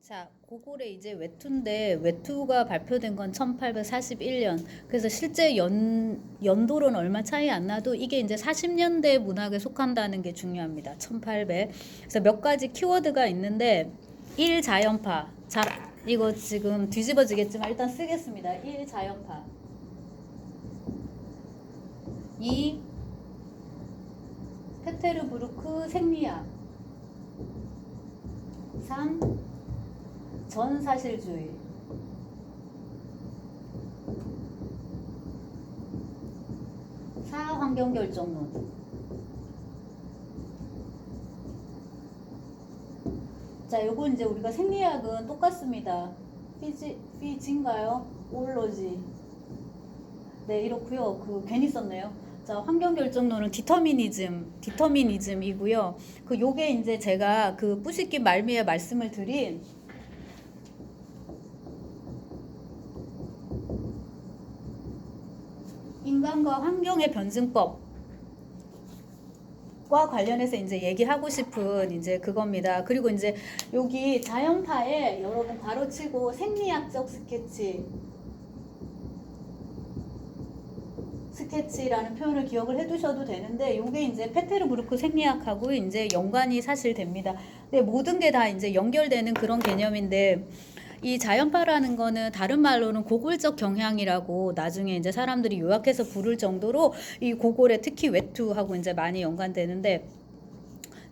자, 고골의 이제 외투인데 외투가 발표된 건 1841년. 그래서 실제 연도로는 얼마 차이 안 나도 이게 이제 40년대 문학에 속한다는 게 중요합니다. 1800. 그래서 몇 가지 키워드가 있는데 1. 자연파. 자, 이거 지금 뒤집어지겠지만 일단 쓰겠습니다. 1. 자연파. 2. 페테르부르크 생리학. 3. 전사실주의. 4. 환경결정론. 자, 요거 이제 우리가 생리학은 똑같습니다. 피지인가요? 올로지. 네, 이렇고요. 괜히 썼네요. 자, 환경결정론은 디터미니즘이고요. 요게 이제 제가 뿌시기 말미에 말씀을 드린 인간과 환경의 변증법과 관련해서 이제 얘기하고 싶은 이제 그겁니다. 그리고 이제 여기 자연파에 여러분 괄호치고 생리학적 스케치라는 표현을 기억을 해두셔도 되는데, 요게 이제 페테르부르크 생리학하고 이제 연관이 사실 됩니다. 근데 모든 게 다 이제 연결되는 그런 개념인데, 이 자연파라는 거는 다른 말로는 고골적 경향이라고 나중에 이제 사람들이 요약해서 부를 정도로 이 고골에 특히 외투하고 이제 많이 연관되는데,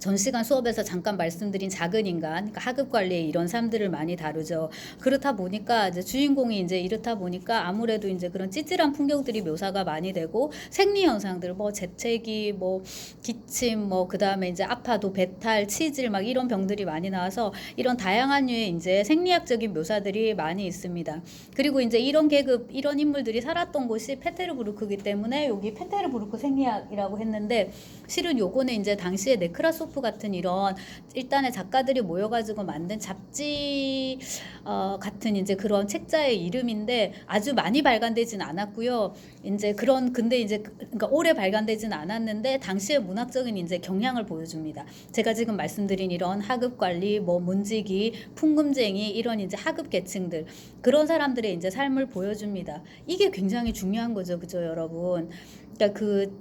전 시간 수업에서 잠깐 말씀드린 작은 인간, 그러니까 하급 관리에 이런 삶들을 많이 다루죠. 그렇다 보니까 이제 주인공이 이제 이렇다 보니까 아무래도 이제 그런 찌질한 풍경들이 묘사가 많이 되고, 생리 현상들 뭐 재채기, 뭐 기침, 뭐 그다음에 이제 아파도 배탈, 치질 막 이런 병들이 많이 나와서 이런 다양한 류의 이제 생리학적인 묘사들이 많이 있습니다. 그리고 이제 이런 계급, 이런 인물들이 살았던 곳이 페테르부르크이기 때문에 여기 페테르부르크 생리학이라고 했는데, 실은 요거는 이제 당시에 네크라소프 같은 이런 일단의 작가들이 모여가지고 만든 잡지 같은 이제 그런 책자의 이름인데, 아주 많이 발간되진 않았고요. 이제 근데 이제 그러니까 오래 발간되진 않았는데 당시의 문학적인 이제 경향을 보여줍니다. 제가 지금 말씀드린 이런 하급 관리, 뭐 문지기, 풍금쟁이 이런 이제 하급 계층들, 그런 사람들의 이제 삶을 보여줍니다. 이게 굉장히 중요한 거죠, 그죠, 여러분? 그러니까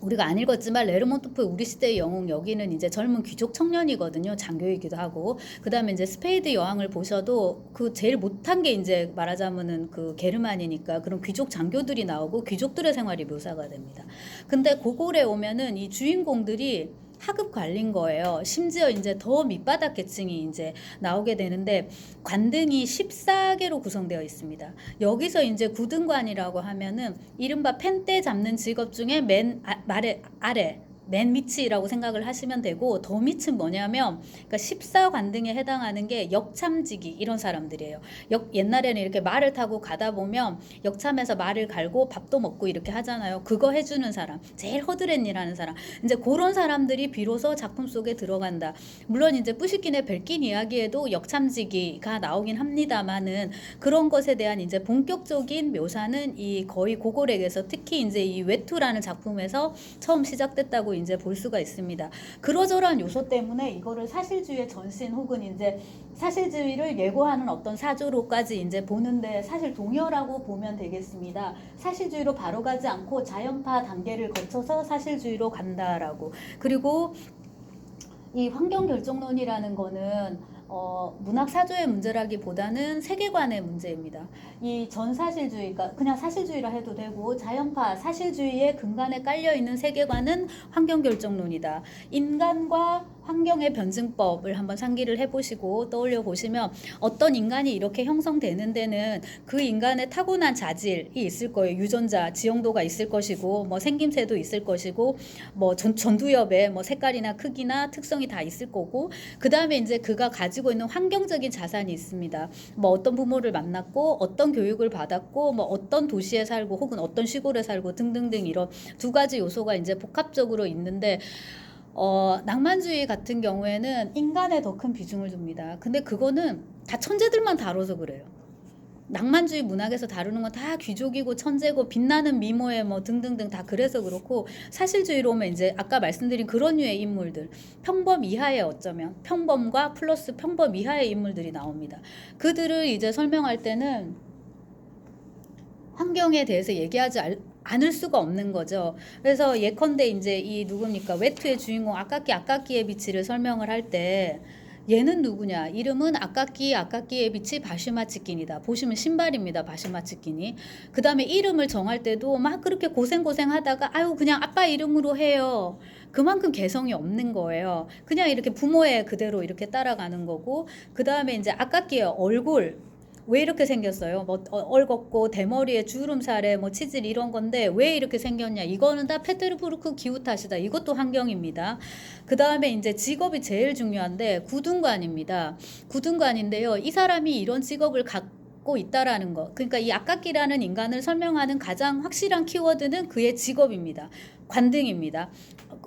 우리가 안 읽었지만 레르몬토프의 우리 시대의 영웅, 여기는 이제 젊은 귀족 청년이거든요. 장교이기도 하고. 그다음에 이제 스페이드 여왕을 보셔도 제일 못한 게 이제 말하자면은 게르만이니까 그런 귀족 장교들이 나오고 귀족들의 생활이 묘사가 됩니다. 근데 고골에 오면은 이 주인공들이 하급 관리인 거예요. 심지어 이제 더 밑바닥 계층이 이제 나오게 되는데, 관등이 14개로 구성되어 있습니다. 여기서 이제 구등관이라고 하면은 이른바 펜대 잡는 직업 중에 아래 맨 밑이라고 생각을 하시면 되고, 더 밑은 뭐냐면 그러니까 14관등에 해당하는 게 역참지기 이런 사람들이에요. 옛날에는 이렇게 말을 타고 가다 보면 역참에서 말을 갈고 밥도 먹고 이렇게 하잖아요. 그거 해주는 사람, 제일 허드렛 일하는 사람, 이제 그런 사람들이 비로소 작품 속에 들어간다. 물론 이제 뿌시킨의 벨킨 이야기에도 역참지기가 나오긴 합니다만은, 그런 것에 대한 이제 본격적인 묘사는 이 거의 고골에게서, 특히 이제 이 외투라는 작품에서 처음 시작됐다고 이제 볼 수가 있습니다. 그러저러한 요소 때문에 이거를 사실주의의 전신 혹은 이제 사실주의를 예고하는 어떤 사조로까지 이제 보는데, 사실 동요라고 보면 되겠습니다. 사실주의로 바로 가지 않고 자연파 단계를 거쳐서 사실주의로 간다라고. 그리고 이 환경결정론이라는 거는 문학 사조의 문제라기보다는 세계관의 문제입니다. 이 전사실주의가 그냥 사실주의라 해도 되고, 자연파 사실주의의 근간에 깔려있는 세계관은 환경결정론이다. 인간과 환경의 변증법을 한번 상기를 해보시고 떠올려 보시면, 어떤 인간이 이렇게 형성되는 데는 그 인간의 타고난 자질이 있을 거예요. 유전자, 지형도가 있을 것이고, 뭐 생김새도 있을 것이고, 뭐 전두엽의 뭐 색깔이나 크기나 특성이 다 있을 거고, 그 다음에 이제 그가 가지고 있는 환경적인 자산이 있습니다. 뭐 어떤 부모를 만났고, 어떤 교육을 받았고, 뭐 어떤 도시에 살고 혹은 어떤 시골에 살고 등등등, 이런 두 가지 요소가 이제 복합적으로 있는데, 낭만주의 같은 경우에는 인간에 더 큰 비중을 줍니다. 근데 그거는 다 천재들만 다뤄서 그래요. 낭만주의 문학에서 다루는 건 다 귀족이고 천재고 빛나는 미모에 뭐 등등등 다 그래서 그렇고, 사실주의로 오면 이제 아까 말씀드린 그런 류의 인물들, 평범 이하의, 어쩌면 평범과 플러스 평범 이하의 인물들이 나옵니다. 그들을 이제 설명할 때는 환경에 대해서 얘기하지 않을 수가 없는 거죠. 그래서 예컨대 이제 이 누굽니까, 외투의 주인공 아까끼의 비치를 설명을 할 때 얘는 누구냐, 이름은 아까끼의 빛이 바시마치킨이다. 보시면 신발입니다, 바시마치킨이. 그 다음에 이름을 정할 때도 막 그렇게 고생하다가 아유 그냥 아빠 이름으로 해요. 그만큼 개성이 없는 거예요. 그냥 이렇게 부모의 그대로 이렇게 따라가는 거고, 그 다음에 이제 아까끼의 얼굴 왜 이렇게 생겼어요? 뭐 얼겁고 대머리에 주름살에 뭐 치질 이런 건데 왜 이렇게 생겼냐? 이거는 다 페테르부르크 기후 탓이다. 이것도 환경입니다. 그 다음에 이제 직업이 제일 중요한데 구둔관입니다. 구둔관인데요. 이 사람이 이런 직업을 갖고 있다라는 거. 그러니까 이 아까끼라는 인간을 설명하는 가장 확실한 키워드는 그의 직업입니다. 관등입니다.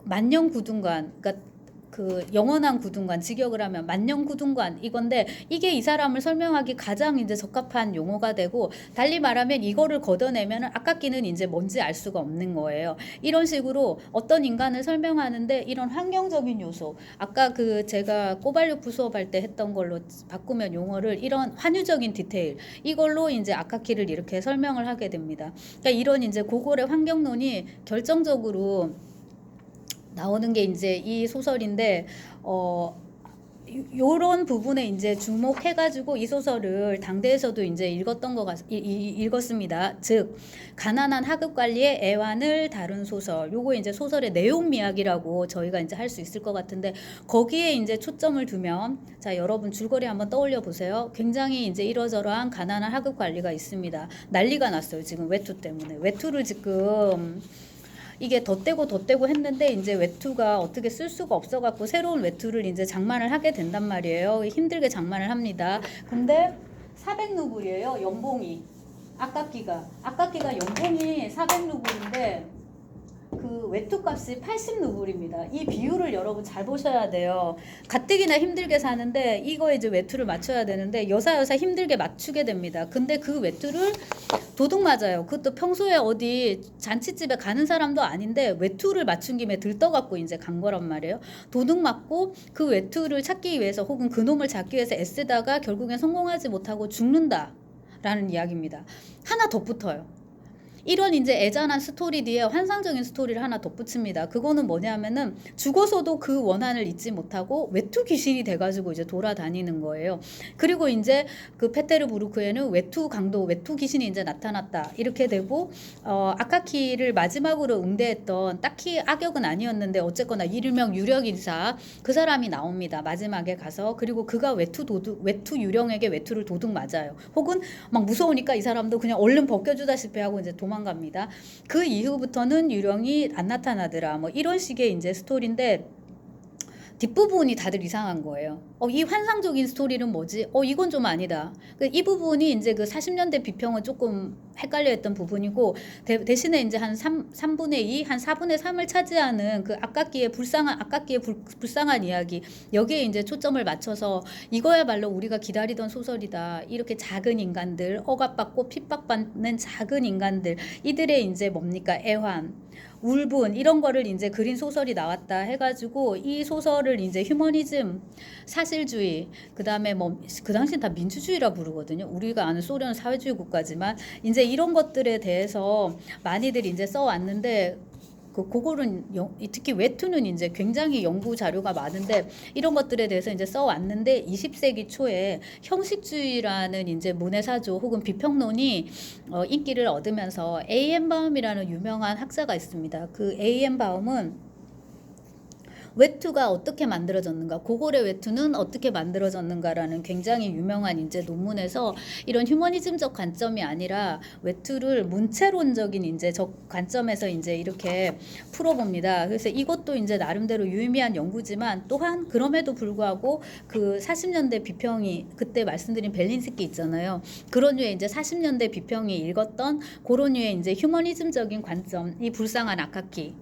만년 구둔관. 그러니까 그 영원한 구둔관, 직역을 하면 만년 구둔관 이건데, 이게 이 사람을 설명하기 가장 이제 적합한 용어가 되고, 달리 말하면 이거를 걷어내면 아까끼는 이제 뭔지 알 수가 없는 거예요. 이런 식으로 어떤 인간을 설명하는데 이런 환경적인 요소, 아까 그 제가 꼬발류프 수업할 때 했던 걸로 바꾸면 용어를 이런 환유적인 디테일, 이걸로 이제 아까끼를 이렇게 설명을 하게 됩니다. 그러니까 이런 이제 고골의 환경론이 결정적으로 나오는 게 이제 이 소설인데, 요런 부분에 이제 주목해가지고 이 소설을 당대에서도 이제 읽었습니다. 즉, 가난한 하급 관리의 애환을 다룬 소설. 요거 이제 소설의 내용 미학이라고 저희가 이제 할 수 있을 것 같은데, 거기에 이제 초점을 두면, 자, 여러분 줄거리 한번 떠올려 보세요. 굉장히 이제 이러저러한 가난한 하급 관리가 있습니다. 난리가 났어요. 지금 외투 때문에. 외투를 지금 이게 덧대고 했는데 이제 외투가 어떻게 쓸 수가 없어갖고 새로운 외투를 이제 장만을 하게 된단 말이에요. 힘들게 장만을 합니다. 근데 400루블이에요. 연봉이. 아깝기가 연봉이 400루블인데 그 외투값이 80루블입니다. 이 비율을 여러분 잘 보셔야 돼요. 가뜩이나 힘들게 사는데 이거에 이제 외투를 맞춰야 되는데 여사 힘들게 맞추게 됩니다. 근데 그 외투를 도둑 맞아요. 그것도 평소에 어디 잔치집에 가는 사람도 아닌데 외투를 맞춘 김에 들떠갖고 이제 간 거란 말이에요. 도둑 맞고 그 외투를 찾기 위해서 혹은 그 놈을 잡기 위해서 애쓰다가 결국엔 성공하지 못하고 죽는다라는 이야기입니다. 하나 덧붙어요. 이런 이제 애잔한 스토리 뒤에 환상적인 스토리를 하나 덧붙입니다. 그거는 뭐냐면은 죽어서도 그 원한을 잊지 못하고 외투 귀신이 돼가지고 이제 돌아다니는 거예요. 그리고 이제 그 페테르부르크에는 외투 강도, 외투 귀신이 이제 나타났다. 이렇게 되고, 아카키를 마지막으로 응대했던 딱히 악역은 아니었는데 어쨌거나 일명 유력인사 그 사람이 나옵니다. 마지막에 가서. 그리고 그가 외투 유령에게 외투를 도둑 맞아요. 혹은 막 무서우니까 이 사람도 그냥 얼른 벗겨주다시피 하고 이제 도망갑니다. 그 이후부터는 유령이 안 나타나더라. 뭐 이런 식의 이제 스토리인데 뒷부분이 다들 이상한 거예요. 이 환상적인 스토리는 뭐지? 이건 좀 아니다. 이 부분이 이제 그 40년대 비평은 조금 헷갈려 했던 부분이고, 대신에 이제 한 3분의 2, 한 4분의 3을 차지하는 그 아깝기의 불쌍한 이야기. 여기에 이제 초점을 맞춰서 이거야말로 우리가 기다리던 소설이다. 이렇게 작은 인간들, 억압받고 핍박받는 작은 인간들, 이들의 이제 뭡니까? 애환. 울분 이런 거를 이제 그린 소설이 나왔다 해가지고, 이 소설을 이제 휴머니즘, 사실주의, 그 다음에 뭐 그 당시엔 다 민주주의라 부르거든요. 우리가 아는 소련 사회주의 국가지만 이제 이런 것들에 대해서 많이들 이제 써왔는데, 그거는 특히 외투는 이제 굉장히 연구 자료가 많은데 이런 것들에 대해서 이제 써왔는데, 20세기 초에 형식주의라는 이제 문해사조 혹은 비평론이 인기를 얻으면서 A.M. 바움이라는 유명한 학자가 있습니다. 그 A.M. 바움은 외투가 어떻게 만들어졌는가, 고골의 외투는 어떻게 만들어졌는가라는 굉장히 유명한 이제 논문에서 이런 휴머니즘적 관점이 아니라 외투를 문체론적인 이제 관점에서 이제 이렇게 풀어봅니다. 그래서 이것도 이제 나름대로 유의미한 연구지만, 또한 그럼에도 불구하고 그 40년대 비평이, 그때 말씀드린 벨린스키 있잖아요. 그런 류의 이제 40년대 비평이 읽었던 그런 류의 이제 휴머니즘적인 관점, 이 불쌍한 아카키.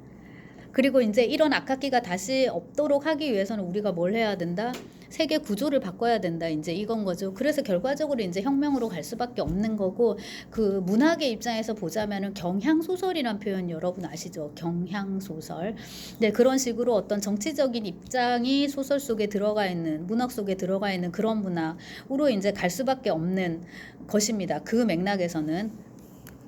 그리고 이제 이런 아카키가 다시 없도록 하기 위해서는 우리가 뭘 해야 된다? 세계 구조를 바꿔야 된다. 이제 이건 거죠. 그래서 결과적으로 이제 혁명으로 갈 수밖에 없는 거고, 그 문학의 입장에서 보자면은 경향소설이란 표현 여러분 아시죠? 경향소설. 네, 그런 식으로 어떤 정치적인 입장이 소설 속에 들어가 있는, 문학 속에 들어가 있는 그런 문학으로 이제 갈 수밖에 없는 것입니다. 그 맥락에서는.